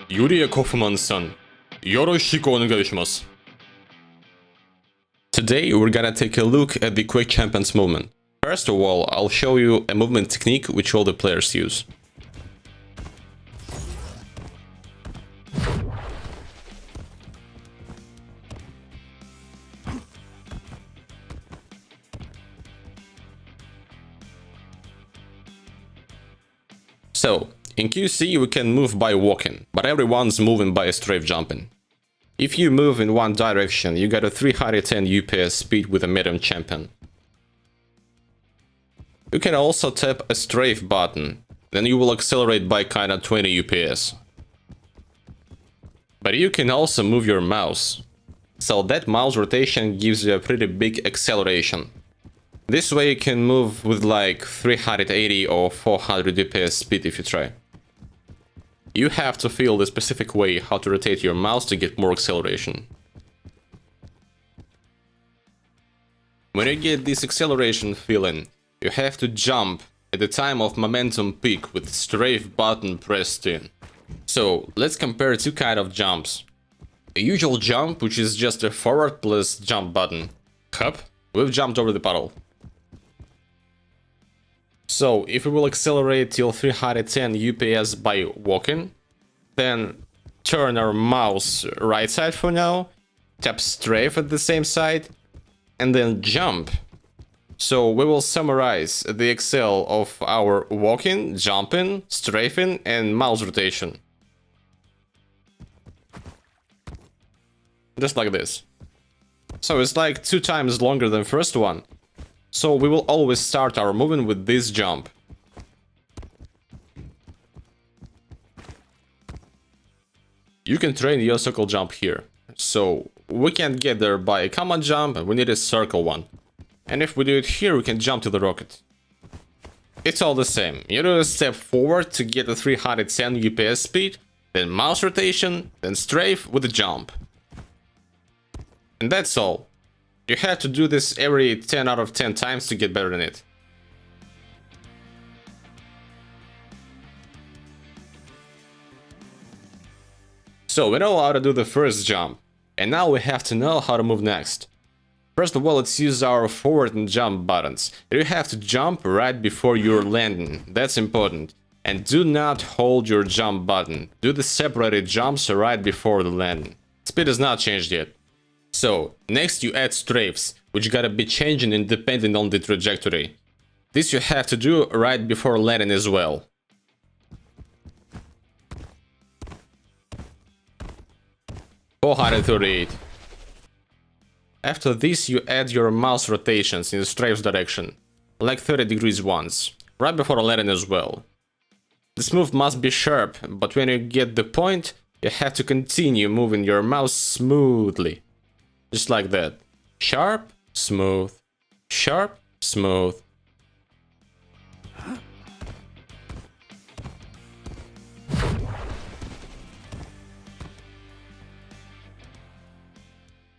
Yuriya Kofuman-san, yoroshiku onegaishimasu. Today we're gonna take a look at the Quake Champions movement. First of all, I'll show you a movement technique which all the players use. So, in QC we can move by walking, but everyone's moving by strafe jumping. If you move in one direction, you get a 310 UPS speed with a medium champion. You can also tap a strafe button, then you will accelerate by kinda 20 UPS. But you can also move your mouse, so that mouse rotation gives you a pretty big acceleration. This way you can move with like 380 or 400 UPS speed if you try. You have to feel the specific way how to rotate your mouse to get more acceleration. When you get this acceleration feeling, you have to jump at the time of momentum peak with strafe button pressed in. So let's compare two kind of jumps. A usual jump, which is just a forward plus jump button. Hop, we've jumped over the puddle. So if we will accelerate till 310 UPS by walking, then turn our mouse right side for now, tap strafe at the same side, and then jump. So we will summarize the excel of our walking, jumping, strafing, and mouse rotation. Just like this. So it's like 2 times longer than first one. So we will always start our movement with this jump. You can train your circle jump here. So we can't get there by a common jump, we need a circle one. And if we do it here, we can jump to the rocket. It's all the same. You do a step forward to get a 310 UPS speed, then mouse rotation, then strafe with a jump. And that's all. You have to do this every 10 out of 10 times to get better than it. So we know how to do the first jump, and now we have to know how to move next. First of all, let's use our forward and jump buttons. You have to jump right before you're landing, that's important. And do not hold your jump button, do the separated jumps right before the landing. Speed is not changed yet. So, next you add strafes, which gotta be changing independent on the trajectory. This you have to do right before landing as well. $438. After this you add your mouse rotations in the strafe's direction, like 30 degrees ones, right before landing as well. This move must be sharp, but when you get the point, you have to continue moving your mouse smoothly. Just like that. Sharp, smooth. Sharp, smooth.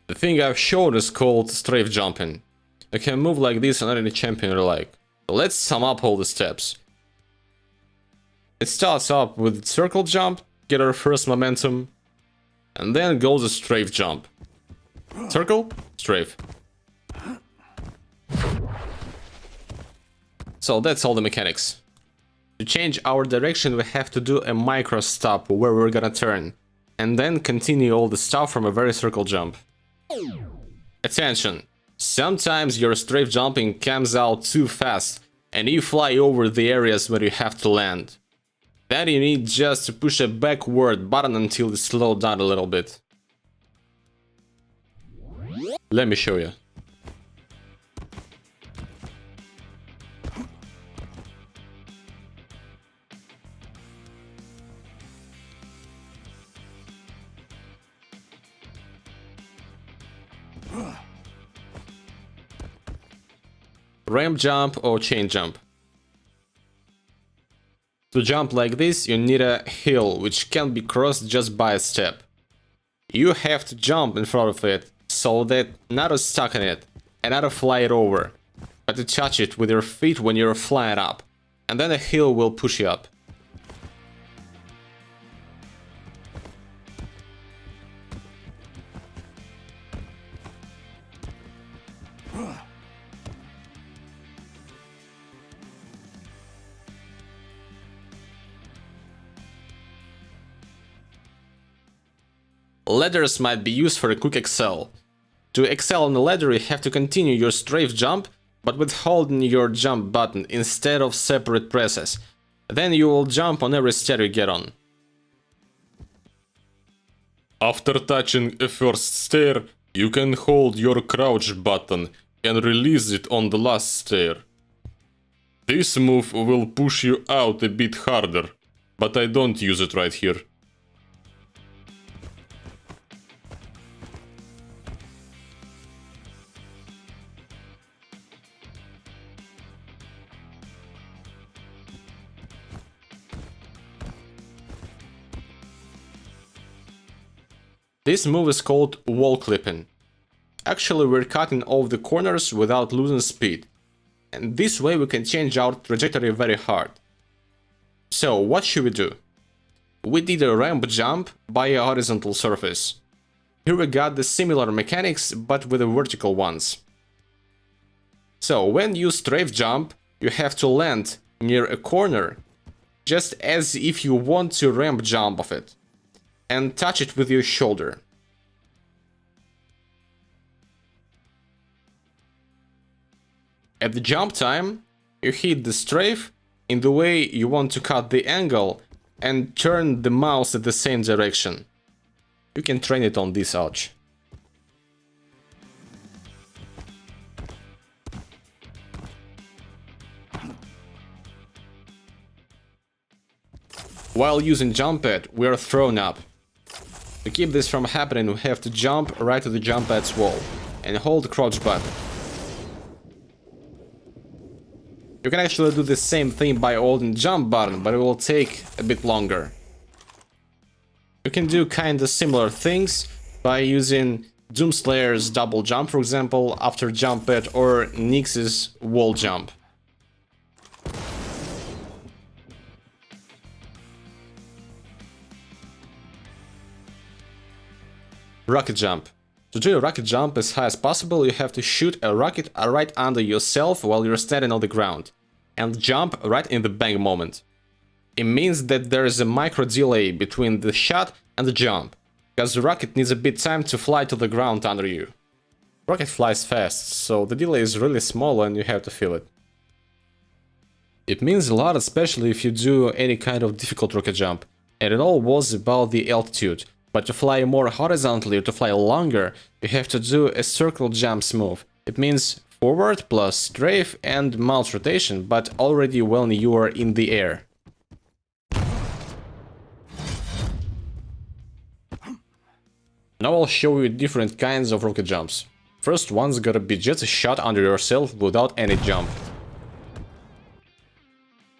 The thing I've showed is called strafe jumping. You can move like this on any champion you like. Let's sum up all the steps. It starts up with circle jump, get our first momentum, and then goes a strafe jump. Circle, strafe. So that's all the mechanics. To change our direction we have to do a micro stop where we're gonna turn, and then continue all the stuff from a very circle jump. Attention! Sometimes your strafe jumping comes out too fast, and you fly over the areas where you have to land. Then you need just to push a backward button until it slows down a little bit. Let me show you. Ramp jump or chain jump. To jump like this, you need a hill which can be crossed just by a step. You have to jump in front of it, so that not to stuck in it, and not to fly it over, but to touch it with your feet when you're flying up, and then the hill will push you up. Ladders might be used for a quick excel. To excel on the ladder, you have to continue your strafe jump, but with holding your jump button instead of separate presses. Then you will jump on every stair you get on. After touching a first stair, you can hold your crouch button and release it on the last stair. This move will push you out a bit harder, but I don't use it right here. This move is called wall clipping. Actually, we're cutting off the corners without losing speed, and this way we can change our trajectory very hard. So what should we do? We did a ramp jump by a horizontal surface. Here we got the similar mechanics but with the vertical ones. So when you strafe jump, you have to land near a corner, just as if you want to ramp jump off it, and touch it with your shoulder. At the jump time, you hit the strafe in the way you want to cut the angle and turn the mouse at the same direction. You can train it on this arch. While using jump pad, we are thrown up. To keep this from happening, we have to jump right to the jump pad's wall and hold the crouch button. You can actually do the same thing by holding jump button, but it will take a bit longer. You can do kinda similar things by using Doomslayer's double jump, for example, after jump pad, or Nyx's wall jump. Rocket jump. To do a rocket jump as high as possible, you have to shoot a rocket right under yourself while you're standing on the ground, and jump right in the bang moment. It means that there is a micro delay between the shot and the jump, because the rocket needs a bit time to fly to the ground under you. Rocket flies fast, so the delay is really small and you have to feel it. It means a lot, especially if you do any kind of difficult rocket jump, and it all was about the altitude. But to fly more horizontally or to fly longer, you have to do a circle jump move. It means forward plus strafe and mouse rotation, but already when you are in the air. Now I'll show you different kinds of rocket jumps. First one's gotta be just a shot under yourself without any jump.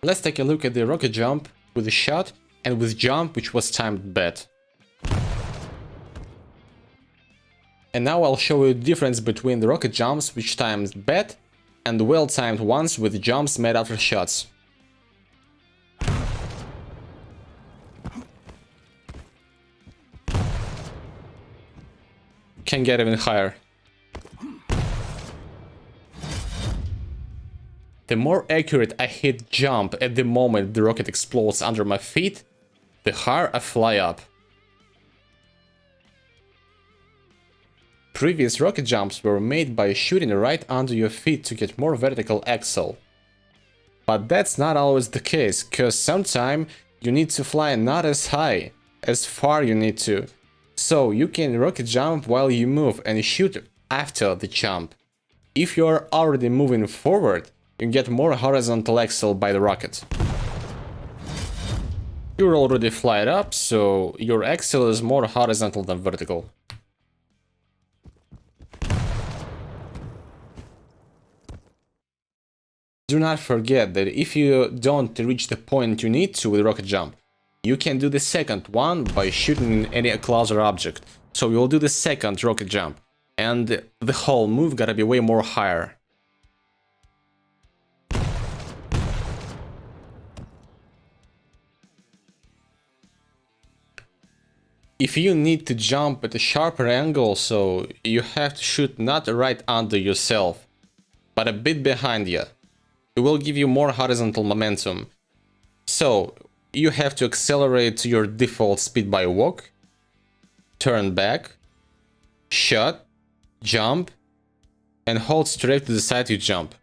Let's take a look at the rocket jump with a shot and with jump which was timed bad. And now I'll show you the difference between the rocket jumps which timed bad and the well-timed ones with jumps made after shots. Can get even higher. The more accurate I hit jump at the moment the rocket explodes under my feet, the higher I fly up. Previous rocket jumps were made by shooting right under your feet to get more vertical accel. But that's not always the case, cause sometimes you need to fly not as high, as far you need to. So you can rocket jump while you move and shoot after the jump. If you are already moving forward, you get more horizontal accel by the rocket. You're already flying up, so your accel is more horizontal than vertical. Do not forget that if you don't reach the point you need to with rocket jump, you can do the second one by shooting any closer object. So you'll do the second rocket jump, and the whole move gotta be way more higher. If you need to jump at a sharper angle, so you have to shoot not right under yourself, but a bit behind you. It will give you more horizontal momentum. So you have to accelerate to your default speed by walk, turn back, shot, jump, and hold strafe to the side you jump.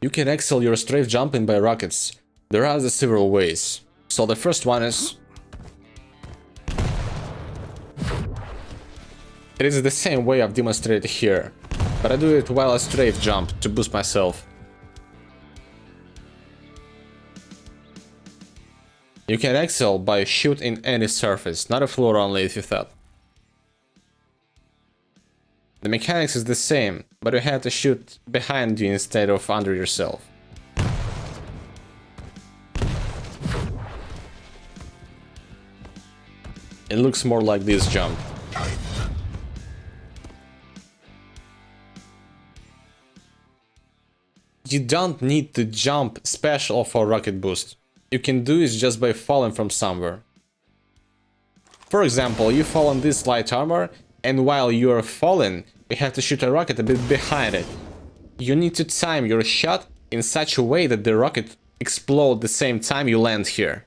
You can excel your strafe jumping by rockets. There are several ways. So the first one is... It is the same way I've demonstrated here, but I do it while I strafe jump to boost myself. You can excel by shoot in any surface, not a floor only if you thought. The mechanics is the same, but you have to shoot behind you instead of under yourself. It looks more like this jump. You don't need to jump special for rocket boost. You can do it just by falling from somewhere. For example, you fall on this light armor, and while you are falling, you have to shoot a rocket a bit behind it. You need to time your shot in such a way that the rocket explodes the same time you land here.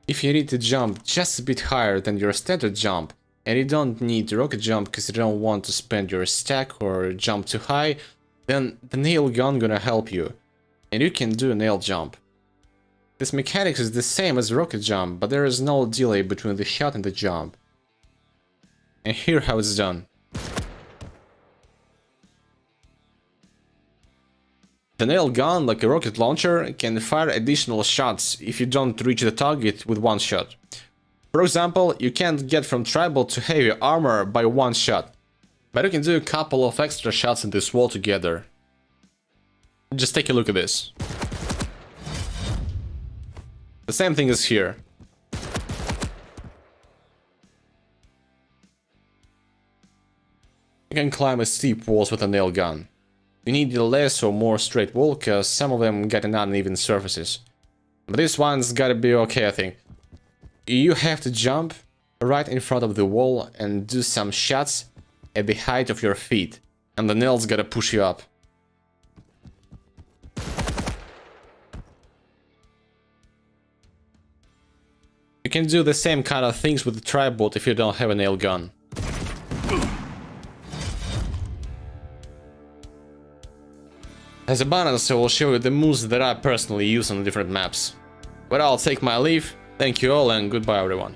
If you need to jump just a bit higher than your standard jump, and you don't need to rocket jump because you don't want to spend your stack or jump too high, then the nail gun gonna help you, and you can do a nail jump. This mechanics is the same as rocket jump, but there is no delay between the shot and the jump. And here how it's done. The nail gun, like a rocket launcher, can fire additional shots if you don't reach the target with one shot. For example, you can't get from tribolt to heavy armor by one shot, but you can do a couple of extra shots in this wall together. Just take a look at this. The same thing is here. You can climb a steep walls with a nail gun. You need a less or more straight wall, cause some of them get uneven surfaces. But this one's gotta be okay, I think. You have to jump right in front of the wall and do some shots at the height of your feet, and the nails gotta push you up. You can do the same kind of things with the tribolt if you don't have a nail gun. As a bonus, I will show you the moves that I personally use on different maps. But I'll take my leave. Thank you all and goodbye everyone.